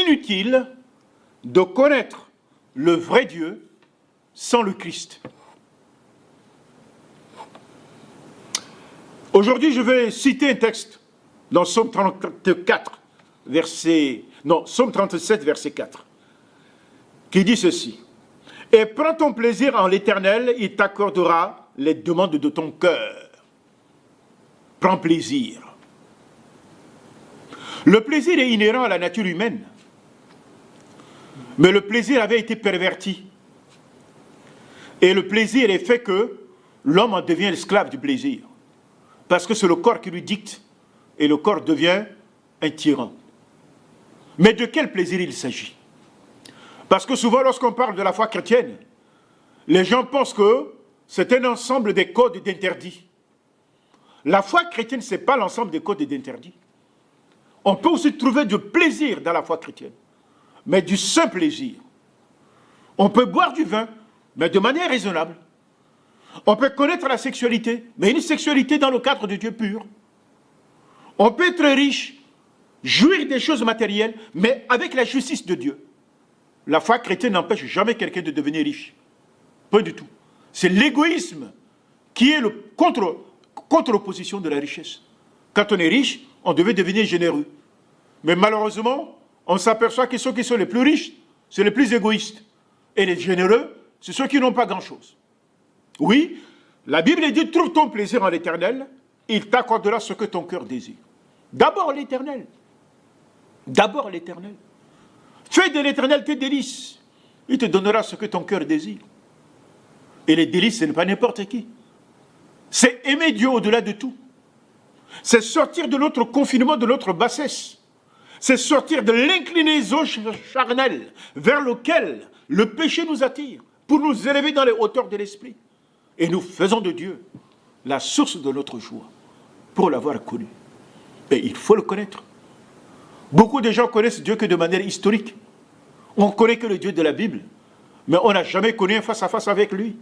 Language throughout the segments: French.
inutile de connaître le vrai Dieu sans le Christ. Aujourd'hui, je vais citer un texte dans Psaume 34, Psaume 37, verset 4, qui dit ceci. « Et prends ton plaisir en l'Éternel, il t'accordera les demandes de ton cœur. » Prends plaisir. Le plaisir est inhérent à la nature humaine. Mais le plaisir avait été perverti. Et le plaisir est fait que l'homme en devient l'esclave du plaisir. Parce que c'est le corps qui lui dicte. Et le corps devient un tyran. Mais de quel plaisir il s'agit? Parce que souvent, lorsqu'on parle de la foi chrétienne, les gens pensent que c'est un ensemble des codes et d'interdits. La foi chrétienne, ce n'est pas l'ensemble des codes et d'interdits. On peut aussi trouver du plaisir dans la foi chrétienne, mais du saint plaisir. On peut boire du vin, mais de manière raisonnable. On peut connaître la sexualité, mais une sexualité dans le cadre de Dieu pur. On peut être riche, jouir des choses matérielles, mais avec la justice de Dieu. La foi chrétienne n'empêche jamais quelqu'un de devenir riche. Pas du tout. C'est l'égoïsme qui est le contre-opposition de la richesse. Quand on est riche, on devait devenir généreux. Mais malheureusement, on s'aperçoit que ceux qui sont les plus riches, c'est les plus égoïstes. Et les généreux, c'est ceux qui n'ont pas grand-chose. Oui, la Bible dit, trouve ton plaisir en l'Éternel, il t'accordera ce que ton cœur désire. D'abord l'Éternel. D'abord l'Éternel. Fais de l'Éternel tes délices. Il te donnera ce que ton cœur désire. Et les délices, ce n'est pas n'importe qui. C'est aimer Dieu au-delà de tout. C'est sortir de notre confinement, de notre bassesse. C'est sortir de l'inclinaison charnelle vers lequel le péché nous attire pour nous élever dans les hauteurs de l'esprit. Et nous faisons de Dieu la source de notre joie pour l'avoir connu. Et il faut le connaître. Beaucoup de gens connaissent Dieu que de manière historique. On ne connaît que le Dieu de la Bible, mais on n'a jamais connu un face-à-face avec lui.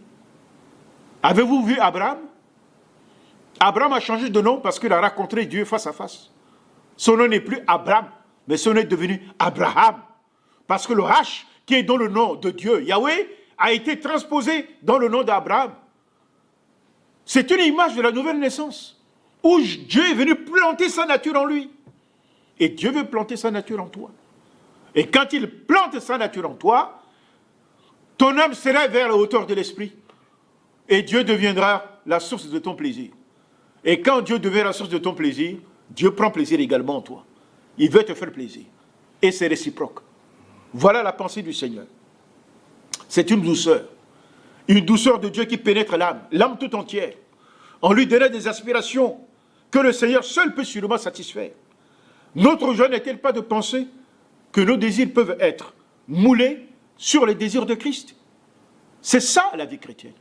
Avez-vous vu Abraham? Abraham a changé de nom parce qu'il a rencontré Dieu face à face. Son nom n'est plus Abraham, mais son nom est devenu Abraham. Parce que le H qui est dans le nom de Dieu, Yahweh, a été transposé dans le nom d'Abraham. C'est une image de la nouvelle naissance, où Dieu est venu planter sa nature en lui. Et Dieu veut planter sa nature en toi. Et quand il plante sa nature en toi, ton âme s'élève vers la hauteur de l'esprit. Et Dieu deviendra la source de ton plaisir. Et quand Dieu devient la source de ton plaisir, Dieu prend plaisir également en toi. Il veut te faire plaisir. Et c'est réciproque. Voilà la pensée du Seigneur. C'est une douceur. Une douceur de Dieu qui pénètre l'âme, l'âme tout entière. On lui donnait des aspirations que le Seigneur seul peut sûrement satisfaire. Notre joie n'est-elle pas de penser que nos désirs peuvent être moulés sur les désirs de Christ? C'est ça la vie chrétienne.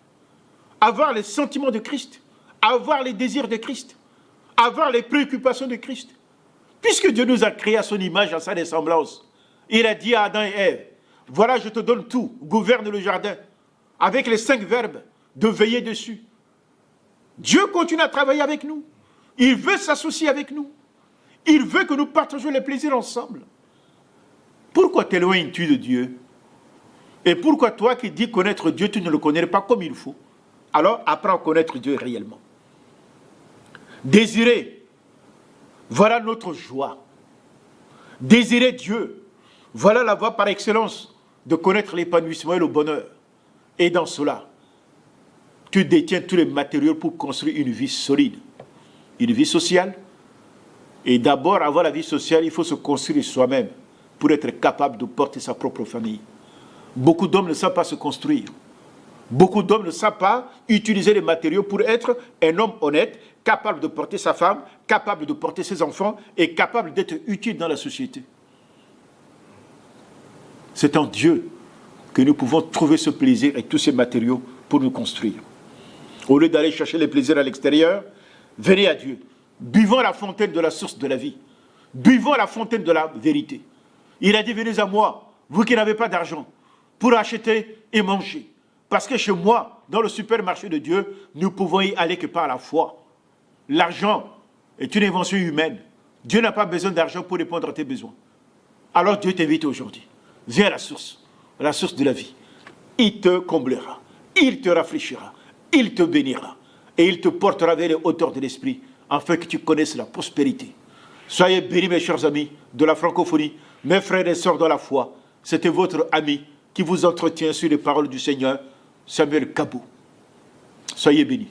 Avoir les sentiments de Christ, avoir les désirs de Christ, avoir les préoccupations de Christ. Puisque Dieu nous a créés à son image, à sa ressemblance, il a dit à Adam et Ève, voilà, je te donne tout, gouverne le jardin, avec les 5 verbes de veiller dessus. Dieu continue à travailler avec nous. Il veut s'associer avec nous. Il veut que nous partagions les plaisirs ensemble. Pourquoi t'éloignes-tu de Dieu? Et pourquoi toi qui dis connaître Dieu, tu ne le connais pas comme il faut? Alors apprends à connaître Dieu réellement. Désirer, voilà notre joie. Désirer Dieu, voilà la voie par excellence de connaître l'épanouissement et le bonheur. Et dans cela, tu détiens tous les matériaux pour construire une vie solide, une vie sociale. Et d'abord, avant la vie sociale, il faut se construire soi-même pour être capable de porter sa propre famille. Beaucoup d'hommes ne savent pas se construire. Beaucoup d'hommes ne savent pas utiliser les matériaux pour être un homme honnête, capable de porter sa femme, capable de porter ses enfants et capable d'être utile dans la société. C'est en Dieu que nous pouvons trouver ce plaisir et tous ces matériaux pour nous construire. Au lieu d'aller chercher les plaisirs à l'extérieur, venez à Dieu. Buvons à la fontaine de la source de la vie. Buvons à la fontaine de la vérité. Il a dit, venez à moi, vous qui n'avez pas d'argent, pour acheter et manger. Parce que chez moi, dans le supermarché de Dieu, nous pouvons y aller que par la foi. L'argent est une invention humaine. Dieu n'a pas besoin d'argent pour répondre à tes besoins. Alors Dieu t'invite aujourd'hui. Viens à la source de la vie. Il te comblera, il te rafraîchira, il te bénira et il te portera vers les hauteurs de l'esprit afin que tu connaisses la prospérité. Soyez bénis mes chers amis de la francophonie, mes frères et sœurs dans la foi. C'était votre ami qui vous entretient sur les paroles du Seigneur, Samuel Kabou. Soyez bénis.